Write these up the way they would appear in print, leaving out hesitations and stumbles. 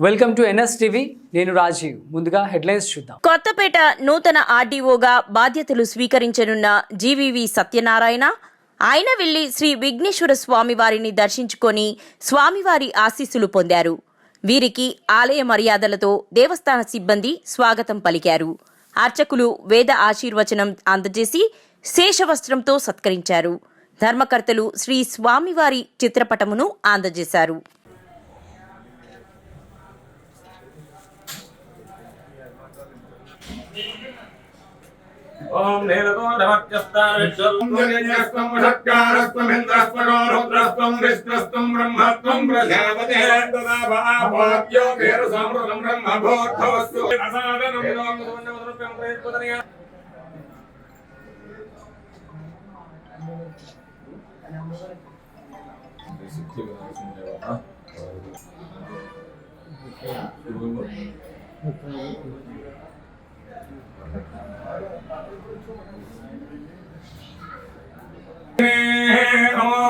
Welcome to NS TV. నేను రాజీవ్. ముందుగా headlines చూద్దాం. కొత్తపేట నూతన ఆర్డీఓగా బాధ్యతలు స్వీకరించనున్న జీవీవి సత్యనారాయణ ఆయన వెళ్లి శ్రీ విఘ్నేశ్వర స్వామివారిని దర్శించుకొని స్వామివారి ఆశీస్సులు పొందారు. వీరికి ఆలయ మర్యాదలతో దేవస్థాన సిబ్బంది స్వాగతం పలికారు. అర్చకులు వేద ఆశీర్వచనం అందజేసి శేషవస్త్రంతో సత్కరించారు. ధర్మకర్తలు శ్రీ స్వామివారి చిత్రపటమును అందజేశారు. ఓం నీలకోటవత్యస్తారవిశ్వస్వం షట్కారస్వం ఇంద్రస్వం రుద్రస్వం విష్ణుస్వం బ్రహ్మస్వం ప్రజాపతే తదాభావ్యో వేరసమృతం బ్రహ్మభూర్ధవస్తు అసాదనం విలోకసువన్నమదృప్యం ప్రయత్పదనియా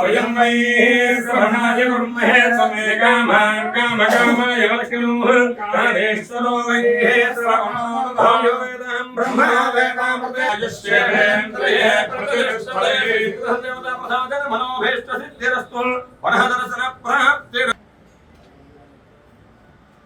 वयं वै श्रवणाय कुर्महे समे कामान् कामकामाय लक्ष्मीः कामेश्वरो वै श्रवणो भायो वेदां ब्रह्मा वेदामृतेजस्येन्द्रिये प्रतिष्ठते देवता प्रसादन मनोभीष्ट सिद्धिरस्तु वनहदर्शन